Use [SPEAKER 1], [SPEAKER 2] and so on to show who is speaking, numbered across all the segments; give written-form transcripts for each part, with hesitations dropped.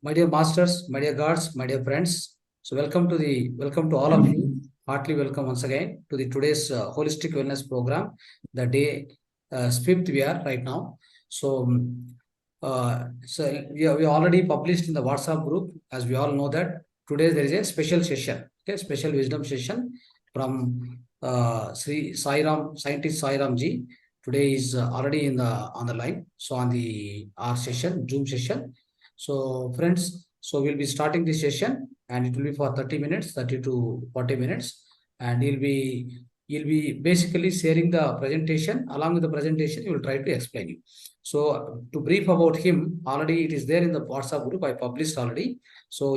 [SPEAKER 1] My dear masters, my dear gods, my dear friends. So welcome to all of you. Heartily welcome once again to the today's holistic wellness program. The day fifth we are right now. So we already published in the WhatsApp group, as we all know that today there is a special session, okay, special wisdom session from Sri Sairam, Scientist Sairam ji. Today is already on the line. So on the our session, Zoom session. So friends, so we'll be starting this session and it will be for 30 minutes, 30 to 40 minutes. And he'll be basically sharing the presentation. Along with the presentation, he will try to explain you. So to brief about him, already it is there in the WhatsApp group. I published already. So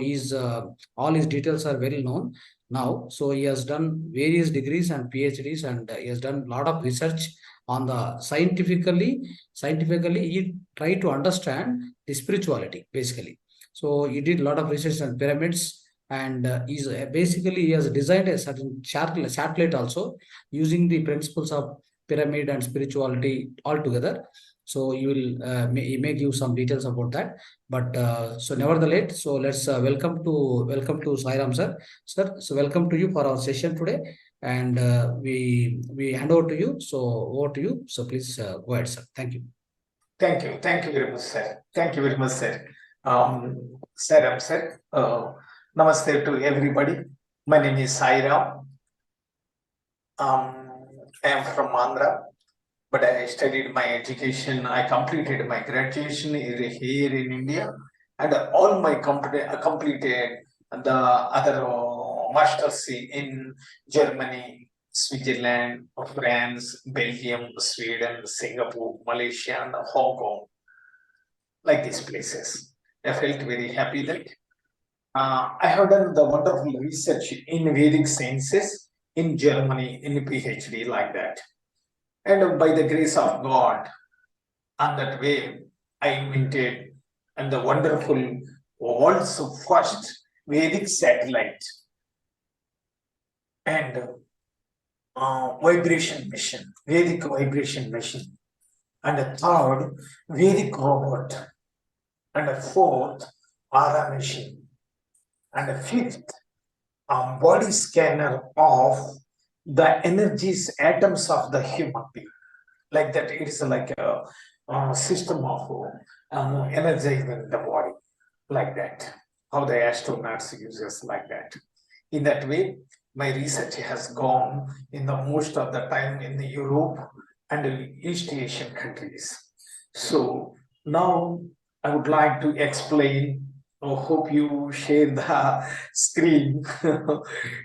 [SPEAKER 1] all his details are well known now. So he has done various degrees and PhDs, and he has done a lot of research on the scientifically he tried to understand the spirituality basically. So he did a lot of research on pyramids, and basically he has designed a certain satellite also using the principles of pyramid and spirituality all together. So he will he may give some details about that. But so nevertheless, so let's welcome to Sairam sir. Sir, so welcome to you for our session today, and we hand over to you. So over to you. So please go ahead, sir. Thank you.
[SPEAKER 2] Thank you. Thank you very much, sir. Thank you very much, sir. Sairam, sir. Namaste to everybody. My name is Sairam. I am from Andhra, but I studied my education. I completed my graduation here in India, and all my completed the other masters in Germany, Switzerland, France, Belgium, Sweden, Singapore, Malaysia, and Hong Kong, like these places. I felt very happy that I have done the wonderful research in Vedic sciences in Germany in PhD like that. And by the grace of God, on that way, I invented and the wonderful world's first Vedic satellite and vibration machine, Vedic vibration machine, and a third Vedic robot, and a fourth Aura machine, and a fifth body scanner of the energies, atoms of the human being. Like that, it is like a system of energizing the body, like that. How the astronauts use us like that. In that way, my research has gone in the most of the time in the Europe and East Asian countries. So now I would like to explain. I hope you share the screen.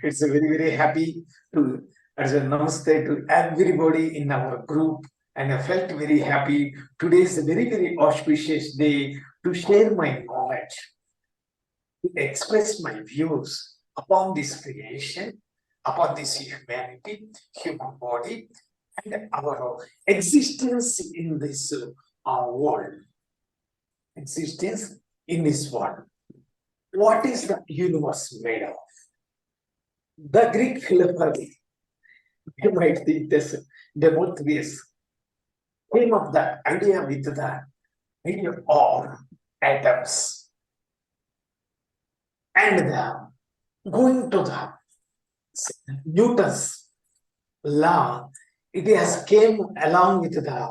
[SPEAKER 2] It's a very happy to as a namaste to everybody in our group, and I felt very happy. Today is a very auspicious day to share my knowledge, to express my views upon this creation, upon this humanity, human body, and our existence in this world. Existence in this world. What is the universe made of? The Greek philosophers, you might think this, Democritus came up the idea with the idea of atoms, and going to the Newton's law, it has came along with the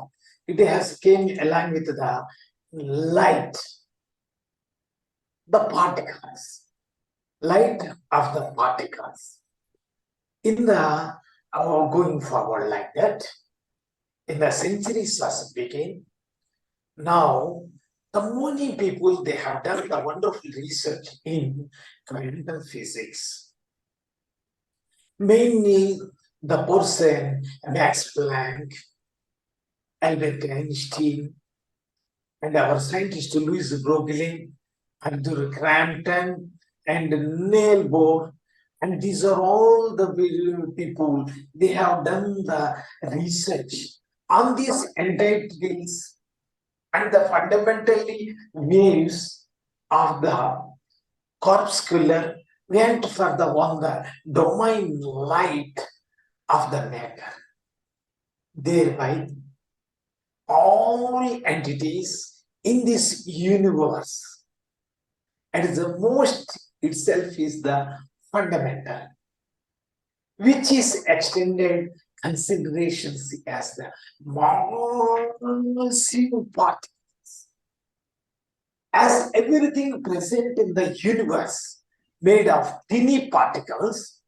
[SPEAKER 2] light, the particles, light of the particles. In the going forward like that, in the centuries was begin. Now, the many people, they have done the wonderful research in quantum physics. Mainly the person Max Planck, Albert Einstein, and our scientist Louis Broglie, Arthur Crampton, and Neil Bohr. And these are all the people, they have done the research on these entities and the fundamentally waves of the corpuscular went for the domain light of the matter. Thereby, all entities in this universe and the most itself is the fundamental, which is extended considerations as the massive particles. As everything present in the universe made of tiny particles,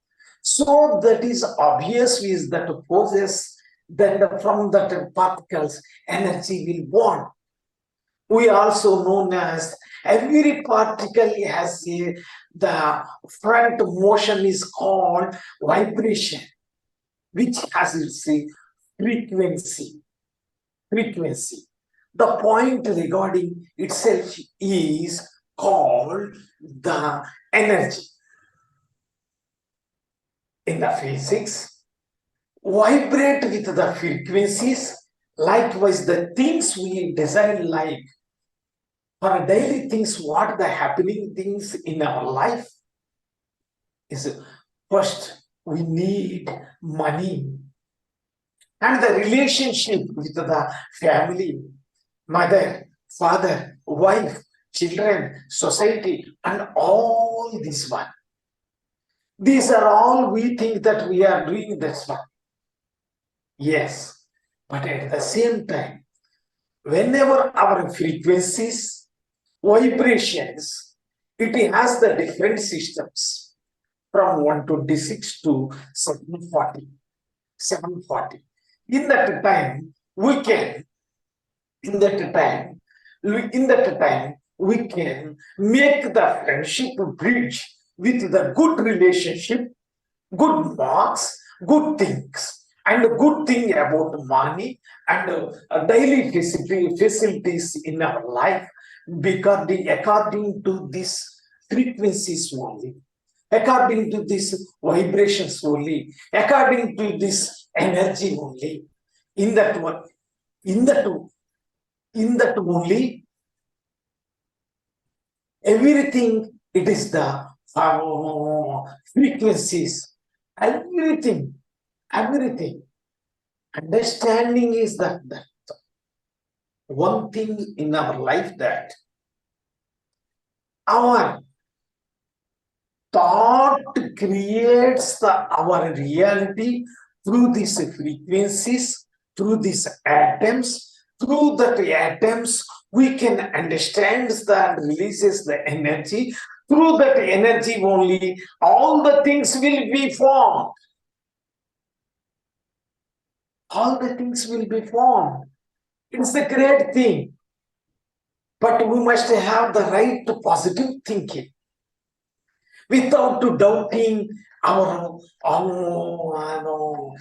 [SPEAKER 2] so that is obvious is that poses that from that particles energy will born. We also known as every particle has the front motion is called vibration, which has its frequency. The point regarding itself is called the energy. In the physics, vibrate with the frequencies. Likewise, the things we design like for daily things, what the happening things in our life is first we need money and the relationship with the family, mother, father, wife, children, society, and all this one. These are all we think that we are doing this one. Yes, but at the same time, whenever our frequencies, vibrations, it has the different systems from 126 to 740. In that time, we can make the friendship bridge with the good relationship, good marks, good things, and a good thing about money and daily facilities in our life, because according to these frequencies only, according to these vibrations only, according to this energy only. In that only, everything it is the frequencies, everything. Understanding is that one thing in our life, that our thought creates our reality through these frequencies, through these atoms. Through that atoms, we can understand that releases the energy. Through that energy only, all the things will be formed. All the things will be formed. It's a great thing. But we must have the right to positive thinking, without doubting our power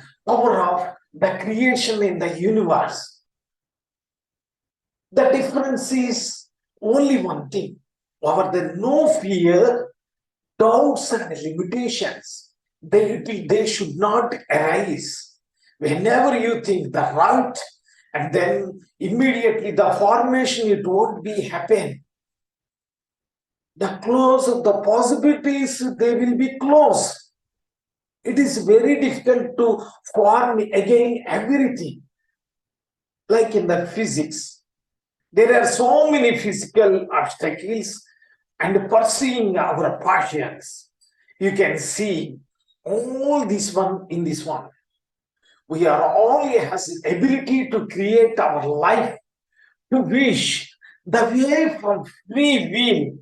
[SPEAKER 2] of the creation in the universe. The difference is only one thing. Over the no fear, doubts and limitations, they should not arise. Whenever you think the right, and then immediately the formation, it won't be happen. The close of the possibilities, they will be closed. It is very difficult to form again everything. Like in the physics, there are so many physical obstacles and pursuing our passions. You can see all this one in this one. We are only has ability to create our life, to wish the way from free will,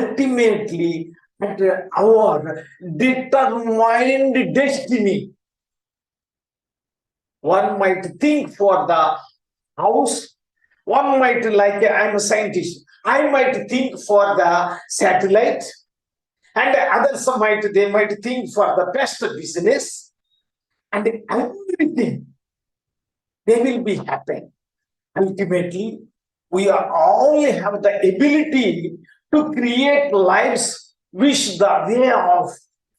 [SPEAKER 2] ultimately at our determined destiny. One might think for the house, one might, like I'm a scientist, I might think for the satellite, and others they might think for the best business, and everything they will be happy. Ultimately, we are only have the ability to create lives which the way of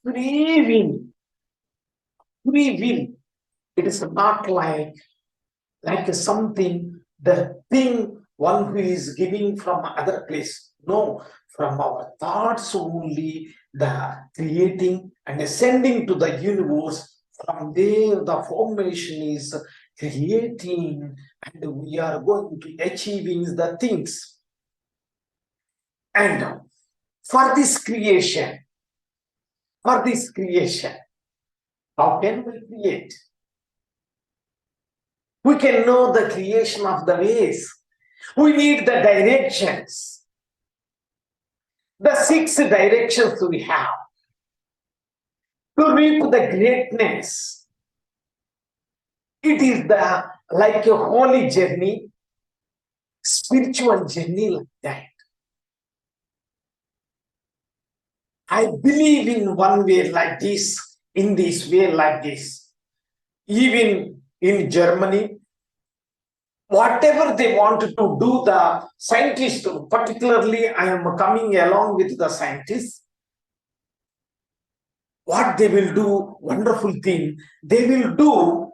[SPEAKER 2] free will. Free will. It is not like something, the thing one who is giving from other place. No, from our thoughts only, the creating and ascending to the universe. From there, the formation is creating, and we are going to achieving the things. And for this creation. For this creation. How can we create? We can know the creation of the ways. We need the directions. The 6 directions we have to reap the greatness. It is like a holy journey, spiritual journey like that. I believe in one way like this, in this way like this. Even in Germany, whatever they want to do, the scientists, particularly I am coming along with the scientists, what they will do, wonderful thing, they will do,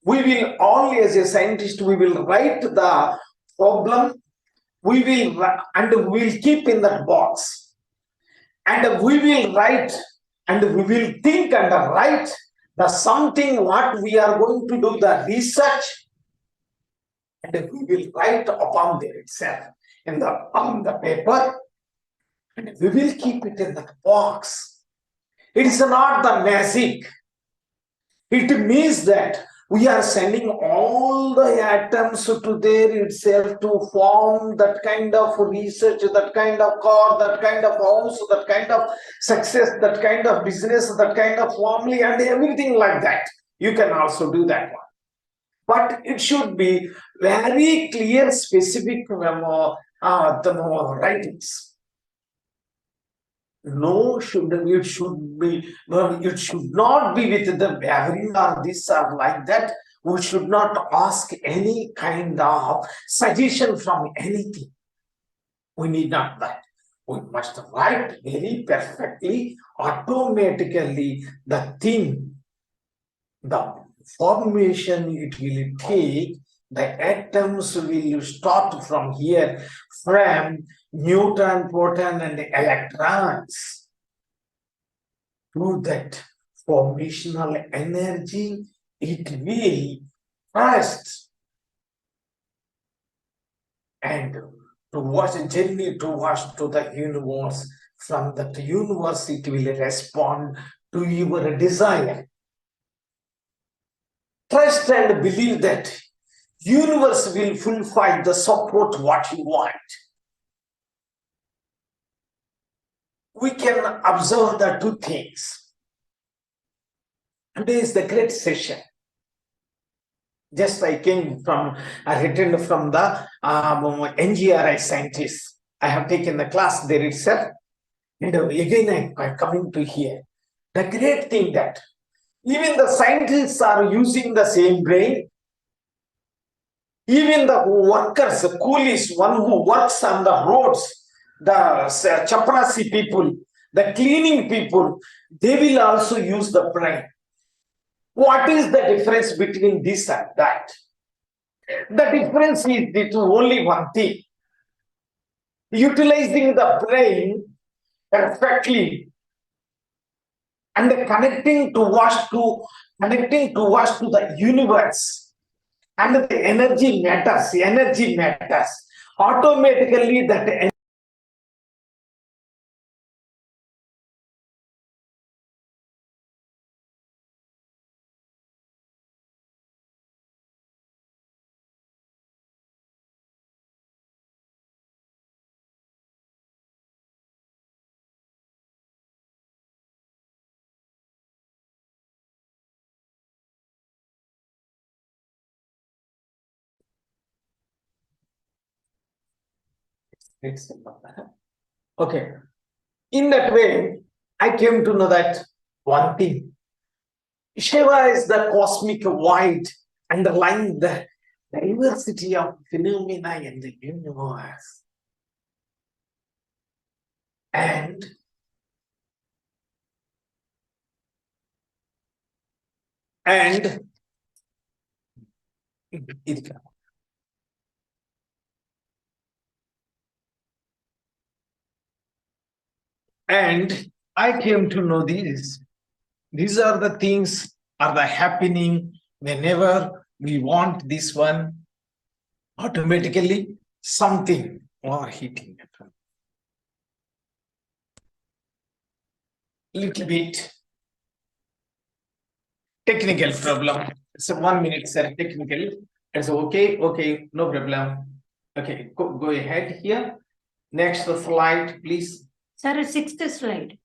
[SPEAKER 2] we will only as a scientist, we will write the problem, we will keep in that box. And we will write and we will think and write the something what we are going to do the research, and we will write upon there itself on the paper, and we will keep it in that box. It is not the magic. It means that we are sending all the atoms to there itself to form that kind of research, that kind of car, that kind of house, that kind of success, that kind of business, that kind of family, and everything like that. You can also do that one. But it should be very clear, specific writings. It should not be with the wavering or this or like that. We should not ask any kind of suggestion from anything. We need not that. We must write very perfectly, automatically the thing, the formation it will take, the atoms will start from here, from neutron, proton, and electrons. To that formational energy, it will first and towards a journey towards to the universe. From that universe, it will respond to your desire. Trust and believe that universe will fulfill the support what you want. We can observe the 2 things. Today is the great session. Just I came from, I returned from the NGRI scientists. I have taken the class there itself. And again I'm coming to here. The great thing that even the scientists are using the same brain. Even the workers, the coolies, one who works on the roads, the chaprasi people, the cleaning people, they will also use the brain. What is the difference between this and that? The difference is only one thing. Utilizing the brain perfectly and connecting towards to the universe, and the energy matters. Automatically that okay. In that way, I came to know that one thing. Shiva is the cosmic void underlying the diversity of phenomena in the universe. And I came to know these. These are the things are the happening whenever we want this one. Automatically something overheating happens. little bit technical problem. So 1 minute, sir. Technical. It's okay. Okay, no problem. Okay, go ahead here. Next slide, please.
[SPEAKER 3] Sir, sixth slide.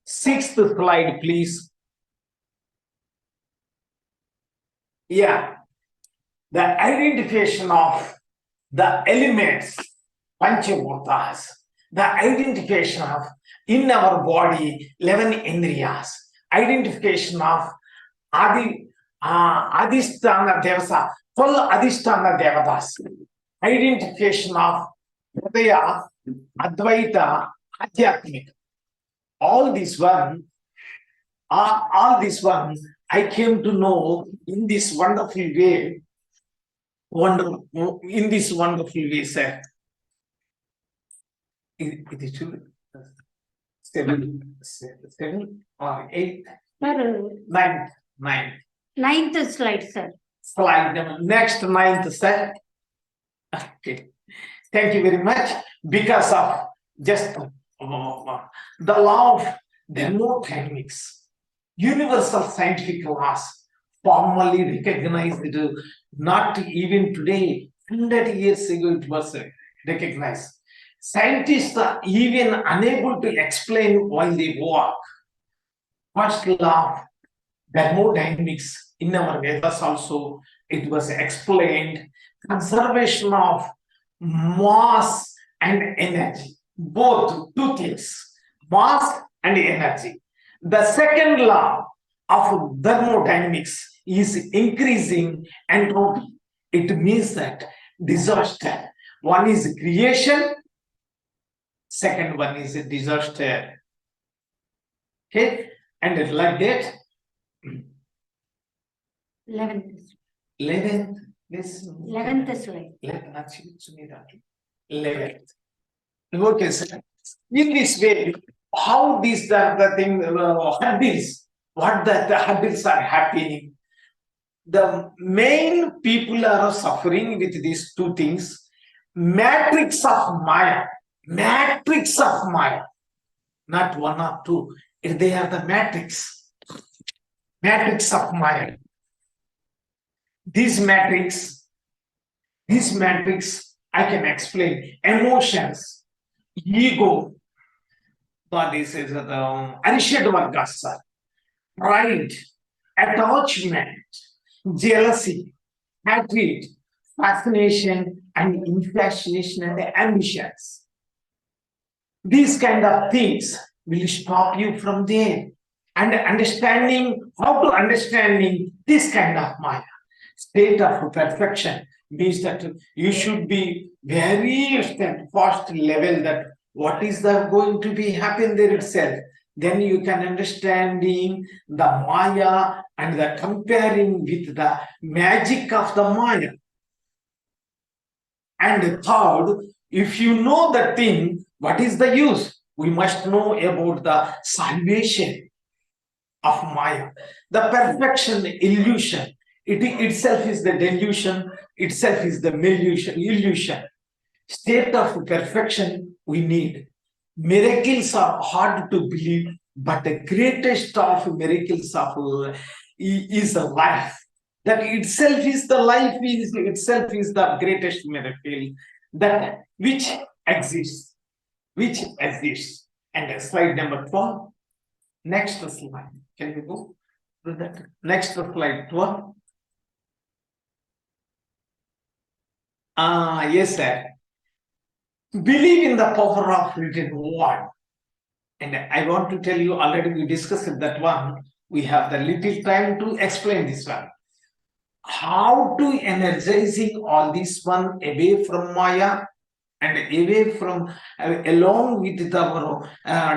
[SPEAKER 2] Sixth slide, please. Yeah. The identification of the elements, Panchabhutas, the identification of in our body 11 indriyas, identification of Adhisthana Devasa, full Adhisthana Devatas, identification of Hridaya, Advaita, Adhyatmika. All this one, I came to know in this wonderful way. In this wonderful way, sir. It is 7 or 8,
[SPEAKER 3] Sir,
[SPEAKER 2] 9.
[SPEAKER 3] ninth slide, sir.
[SPEAKER 2] Slide number next 9th, sir. Okay. Thank you very much. Because of just the law of thermodynamics, universal scientific laws formally recognized, not even today, 100 years ago it was recognized. Scientists are even unable to explain while they walk. First law of thermodynamics in our Vedas also, it was explained. Conservation of mass and energy, both two things, mass and energy. The second law of thermodynamics is increasing entropy. It means that disaster. One is creation, second one is a disaster. Okay, and like that.
[SPEAKER 3] 11th.
[SPEAKER 2] 11th. This
[SPEAKER 3] 11th slide.
[SPEAKER 2] 11th. Okay, sir. In this way, how these the thing hurdles, what the hurdles are happening. The main people are suffering with these two things. Matrix of Maya. Matrix of Maya. Not one or two. They are the matrix. Matrix of Maya. This matrix, I can explain. Emotions, ego, this is the Arishad Vargas, pride, attachment, jealousy, hatred, fascination, and infatuation and ambitions. These kind of things will stop you from there. And understanding, how to understanding this kind of Maya. State of perfection means that you should be very steadfast level that what is going to be happen there itself. Then you can understanding the Maya and the comparing with the magic of the Maya. And third, if you know the thing, what is the use? We must know about the salvation of Maya, the perfection illusion. It itself is the delusion, itself is the illusion. State of perfection we need. Miracles are hard to believe, but the greatest of miracles is the life. That itself is the life, itself is the greatest miracle that which exists. And slide number 12. Next slide. Can we go to that? Next slide 12. Yes, sir. Believe in the power of written word. And I want to tell you, already we discussed that one. We have the little time to explain this one. How to energizing all this one away from Maya and away from, along with the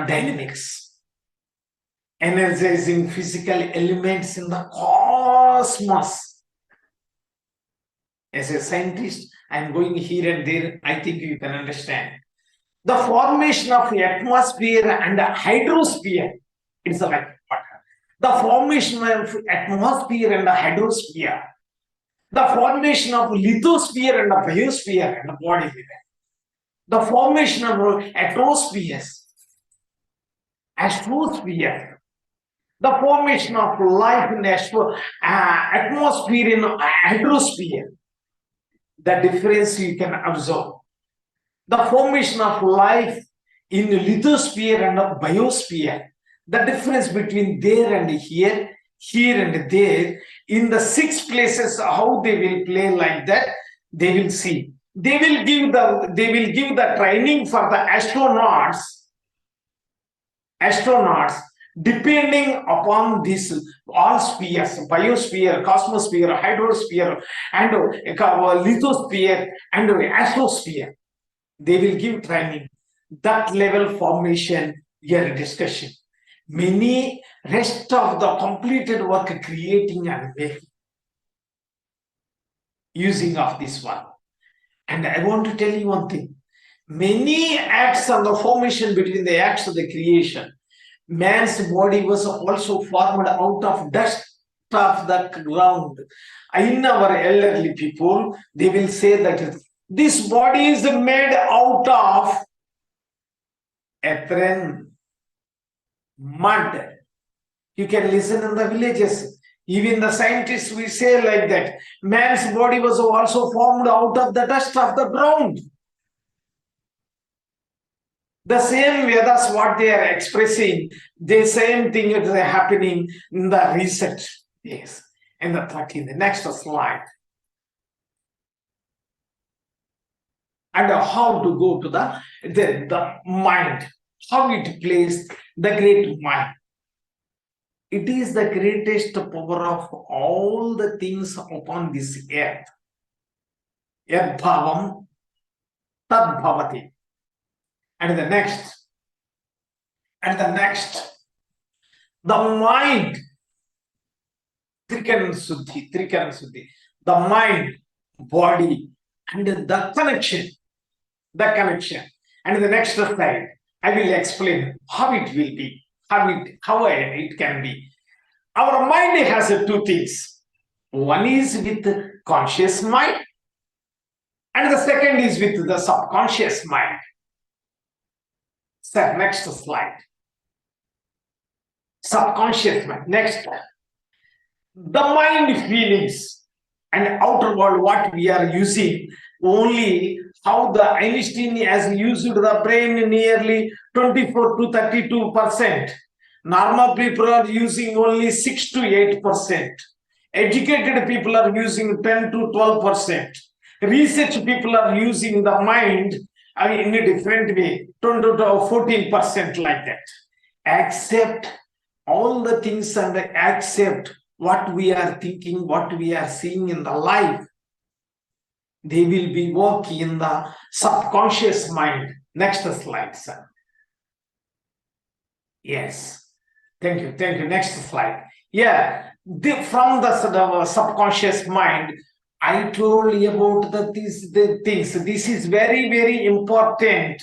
[SPEAKER 2] dynamics. Energizing physical elements in the cosmos. As a scientist, I am going here and there. I think you can understand. The formation of the atmosphere and the hydrosphere is like water. The formation of atmosphere and the hydrosphere. The formation of lithosphere and the biosphere and the body living. The formation of atmospheres, astrosphere, The formation of life in atmosphere in hydrosphere. The difference you can observe. The formation of life in lithosphere and biosphere. The difference between there and here and there, in the 6 places, how they will play like that, they will see. They will give the training for the astronauts, depending upon these all spheres, biosphere, cosmosphere, hydrosphere, and lithosphere, and astrosphere. They will give training. That level formation, your discussion. Many rest of the completed work creating and making, using of this one. And I want to tell you one thing. Many acts of the formation between the acts of the creation. Man's body was also formed out of dust of the ground. In our elderly people, they will say that this body is made out of earth, mud. You can listen in the villages. Even the scientists will say like that. Man's body was also formed out of the dust of the ground. The same Vedas, what they are expressing, the same thing is happening in the research. Yes. And the next slide. And how to go to the mind, how it plays the great mind. It is the greatest power of all the things upon this earth. Yad bhavam tad bhavati. And the next, the mind, Trikan Suddhi, the mind, body, and the connection. And the next slide, I will explain how it will be, how it can be. Our mind has 2 things. One is with conscious mind, and the second is with the subconscious mind. Sir, next slide. Subconscious mind. Next. The mind feelings and outer world, what we are using, only how the Einstein has used the brain nearly 24 to 32%. Normal people are using only 6 to 8%. Educated people are using 10 to 12%. Research people are using the mind in a different way, 10 to 14% like that. Accept all the things and accept what we are thinking, what we are seeing in the life. They will be working in the subconscious mind. Next slide, sir. Yes. Thank you. Next slide. Yeah. From the subconscious mind, I told you about the things. This is very, very important.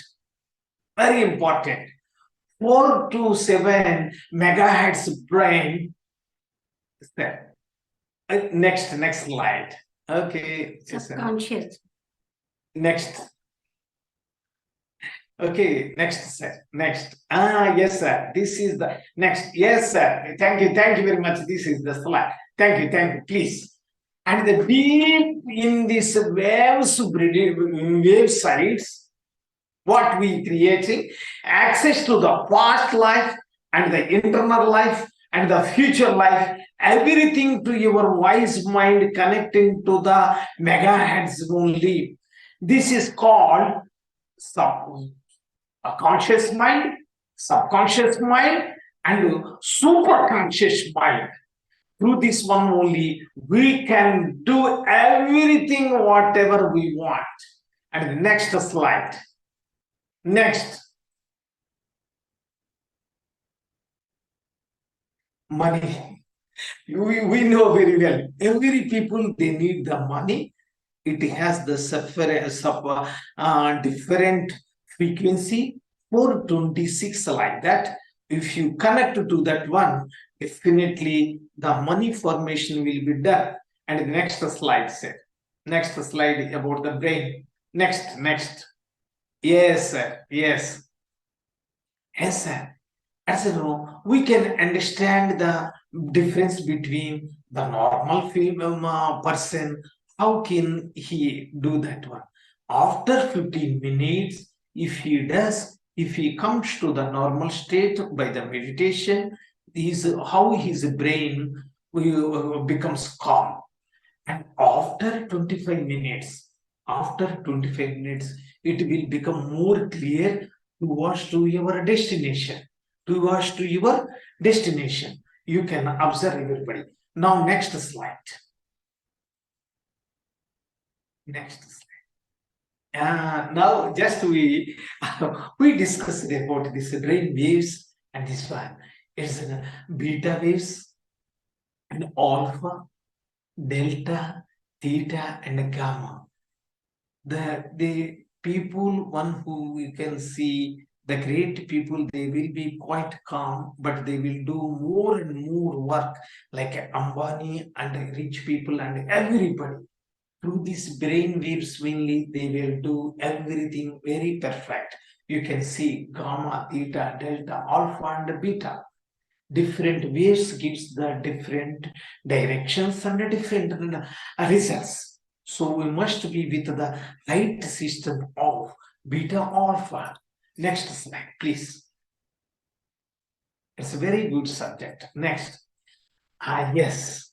[SPEAKER 2] Very important. 4 to 7 megahertz brain. Next slide. Okay.
[SPEAKER 3] Subconscious.
[SPEAKER 2] Next. Okay, next, sir. Next. Yes, sir. This is the next. Yes, sir. Thank you very much. This is the slide. Thank you, please. And the deep in this wave sides, what we creating, access to the past life and the internal life and the future life, everything to your wise mind connecting to the megahertz only. This is called a conscious mind, subconscious mind, and superconscious mind. Through this one only, we can do everything whatever we want. And the next slide. Next. Money. We know very well. Every people, they need the money. It has the different frequency, 426 like that. If you connect to that one, definitely the money formation will be done. And the next slide, sir. Next slide about the brain. Next. Yes, sir. Yes, sir. As you know, we can understand the difference between the normal female person. How can he do that one? After 15 minutes, if he comes to the normal state by the meditation, how his brain becomes calm. And after 25 minutes, it will become more clear to your destination. You can observe everybody. Now, next slide. Now, just we discussed about this brain waves and this one. It's beta waves and alpha, delta, theta, and gamma. The people, one who you can see, the great people, they will be quite calm, but they will do more and more work, like Ambani and rich people and everybody. Through these brain waves mainly, they will do everything very perfect. You can see gamma, theta, delta, alpha, and beta. Different waves gives the different directions and different results. So we must be with the right system of beta alpha. Next slide, please. It's a very good subject. Next. Yes.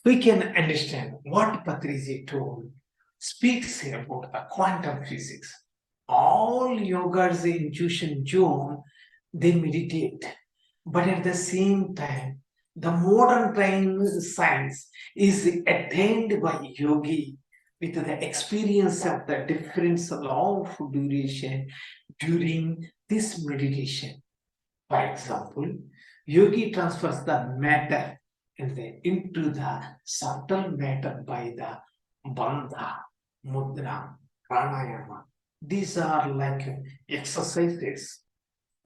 [SPEAKER 2] We can understand what Patriji told speaks about the quantum physics. All yogas in intuition zone, they meditate. But at the same time, the modern time science is attained by yogi with the experience of the difference of duration during this meditation. For example, yogi transfers the matter into the subtle matter by the bandha, mudra, pranayama. These are like exercises.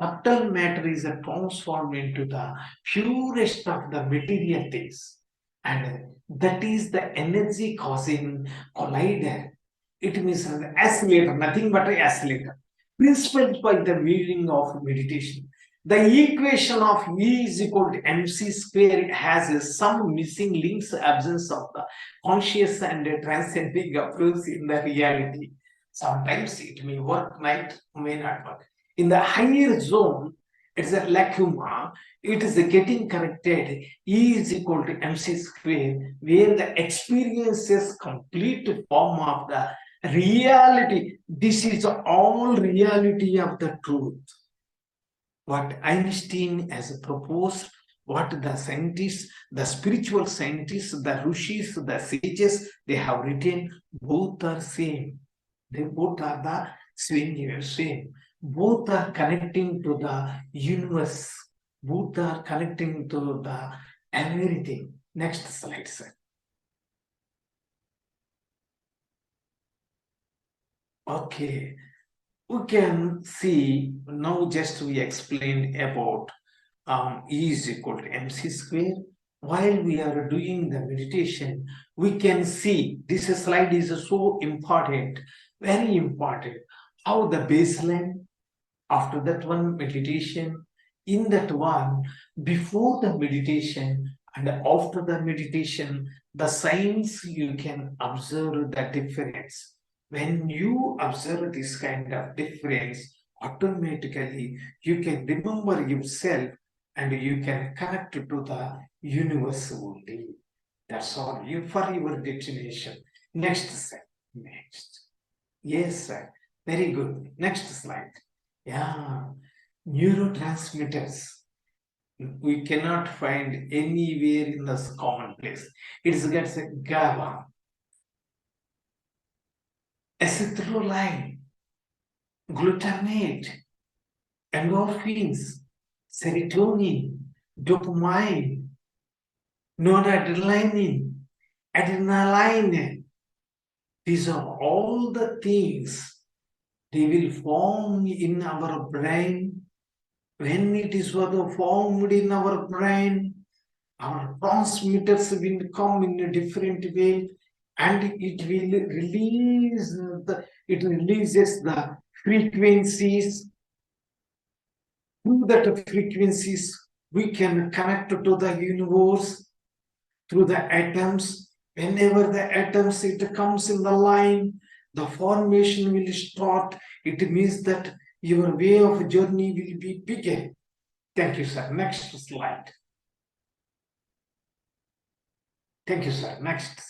[SPEAKER 2] Subtle matter is transformed into the purest of the material things. And that is the energy causing collider. It means an oscillator, nothing but an oscillator. Principled by the meaning of meditation. The equation of E is equal to mc square has some missing links, absence of the conscious and transcending approach in the reality. Sometimes it may work, may not work. In the higher zone, it's a lacuna. It is getting corrected. E is equal to mc square, where the experience is complete form of the reality. This is all reality of the truth. What Einstein has proposed, what the scientists, the spiritual scientists, the rishis, the sages, they have written, both are same. They both are the same. Both are connecting to the universe. Both are connecting to the everything. Next slide, sir. Okay. We can see now, just we explained about E is equal to mc square. While we are doing the meditation, we can see this slide is so important, very important. How the baseline, after that one meditation, in that one, before the meditation and after the meditation, the signs you can observe the difference. When you observe this kind of difference, automatically you can remember yourself and you can connect to the universe only. That's all you for your destination. Next slide. Next. Yes, sir. Very good. Next slide. Yeah. Neurotransmitters. We cannot find anywhere in this common place. It gets a GABA, acetylcholine, glutamate, endorphins, serotonin, dopamine, noradrenaline, adrenaline. These are all the things they will form in our brain. When it is formed in our brain, our transmitters will come in a different way, and it will releases the frequencies. Through that frequencies, we can connect to the universe through the atoms. Whenever the atoms it comes in the line, the formation will start. It means that your way of journey will be begin. Thank you, sir. Next slide. Thank you, sir. Next.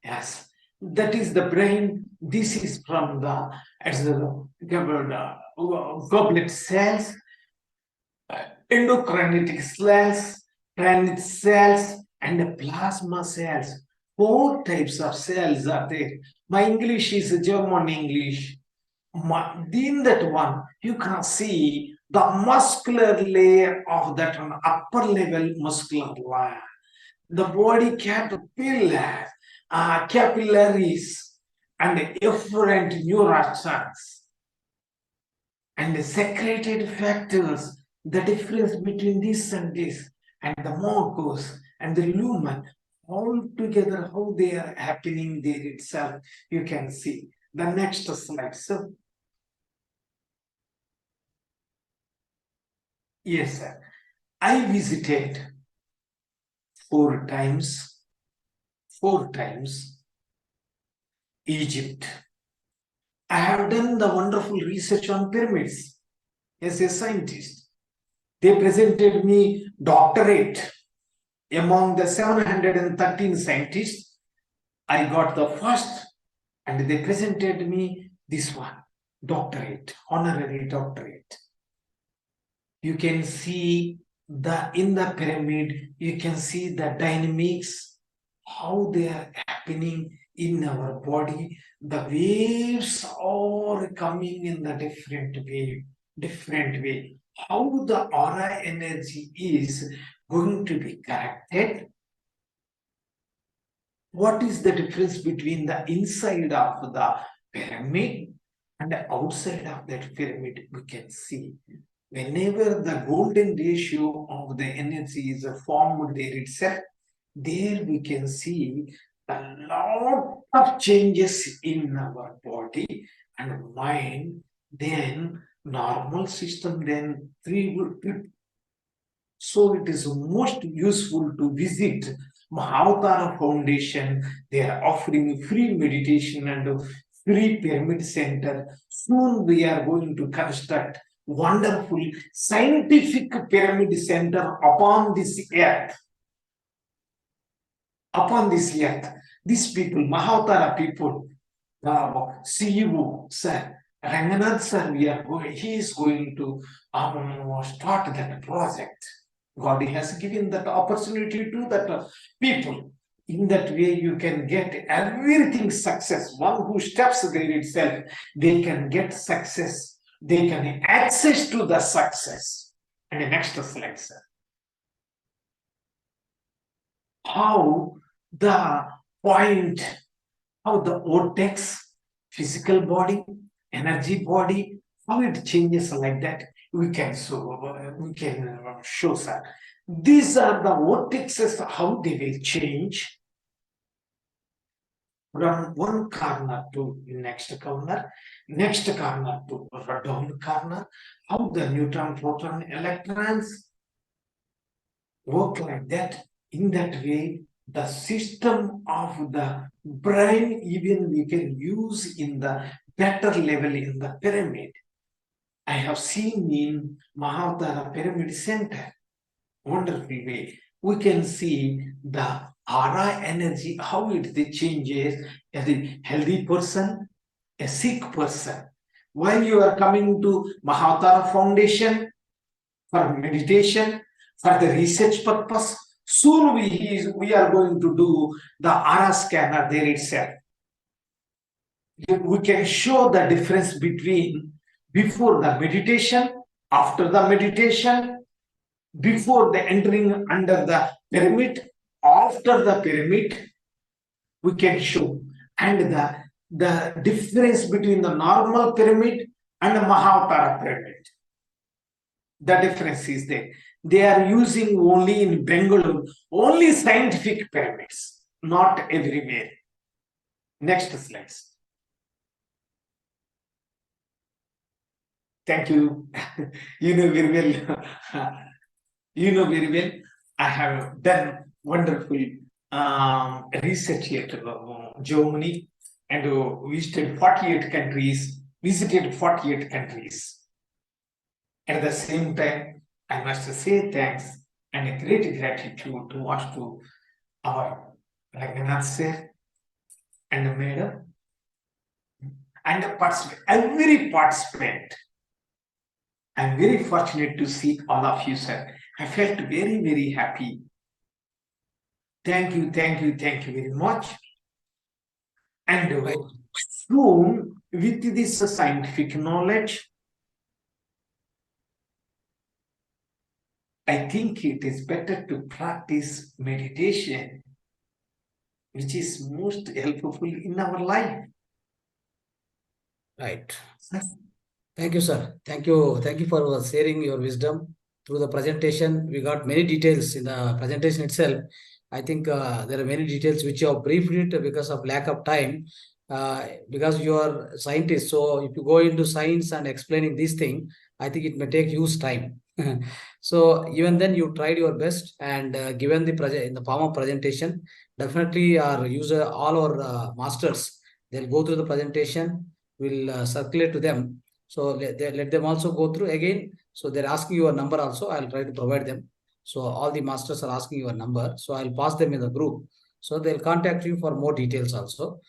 [SPEAKER 2] Yes, that is the brain. This is from the goblet cells, endocrinitic cells, planet cells, and the plasma cells. 4 types of cells are there. My English is German English. In that one, you can see the muscular layer of that one, upper level muscular layer. The body capillaries, and efferent neurons, and the secreted factors, the difference between this and this, and the mucus and the lumen, all together, how they are happening there itself, you can see. The next slide, sir. Yes, sir. I visited 4 times Egypt. I have done the wonderful research on pyramids as a scientist. They presented me doctorate among the 713 scientists. I got the first, and they presented me this one, doctorate, honorary doctorate. You can see in the pyramid, you can see the dynamics, how they are happening in our body. The waves are coming in the different way. How the aura energy is going to be corrected. What is the difference between the inside of the pyramid and the outside of that pyramid? We can see. Whenever the golden ratio of the energy is formed there itself, there we can see a lot of changes in our body and mind, then normal system, then 3 would be. So it is most useful to visit Mahavatar Foundation. They are offering free meditation and free pyramid center. Soon we are going to construct wonderful scientific pyramid center upon this earth. These people, Mahavatar people, CEO, sir, Ranganath sir, he is going to start that project. God has given that opportunity to that people. In that way, you can get everything success. One who steps there itself, they can get success. They can access to the success. And the next slide, sir. How the vortex, physical body, energy body, how it changes like that, we can show, sir. These are the vortexes, how they will change from one corner to next corner to down corner, how the neutron, proton, electrons work like that. In that way, the system of the brain even we can use in the better level in the pyramid. I have seen in Mahavatar Pyramid Center, wonderful way. We can see the aura energy, how it changes a healthy person, a sick person. While you are coming to Mahavatar Foundation for meditation, for the research purpose, soon we are going to do the aura scanner there itself. We can show the difference between before the meditation, after the meditation, before the entering under the pyramid, after the pyramid, we can show. And the difference between the normal pyramid and the Mahavatar pyramid. The difference is there. They are using only in Bangalore, only scientific pyramids, not everywhere. Next slide. Thank you. You know very well. You know very well, I have done wonderful research at Germany and visited 48 countries, At the same time, I must say thanks and a great gratitude to our Raghunath sir and the madam and the participant, every participant. I'm very fortunate to see all of you, sir. I felt very, very happy. Thank you very much. And
[SPEAKER 1] Right.
[SPEAKER 2] soon, with this scientific knowledge, I think it is better to practice meditation, which is most helpful in our life.
[SPEAKER 1] Right. Thank you, sir. Thank you. Thank you for sharing your wisdom through the presentation. We got many details in the presentation itself. I think there are many details which you have briefed it because of lack of time. Because you are scientist, so if you go into science and explaining this thing, I think it may take huge time. So even then, you tried your best, and given the project in the form of presentation, definitely our user, all our masters, they'll go through the presentation. Will circulate to them. So let them also go through again. So they're asking your number also. I'll try to provide them. So all the masters are asking your number. So I'll pass them in the group. So they'll contact you for more details also.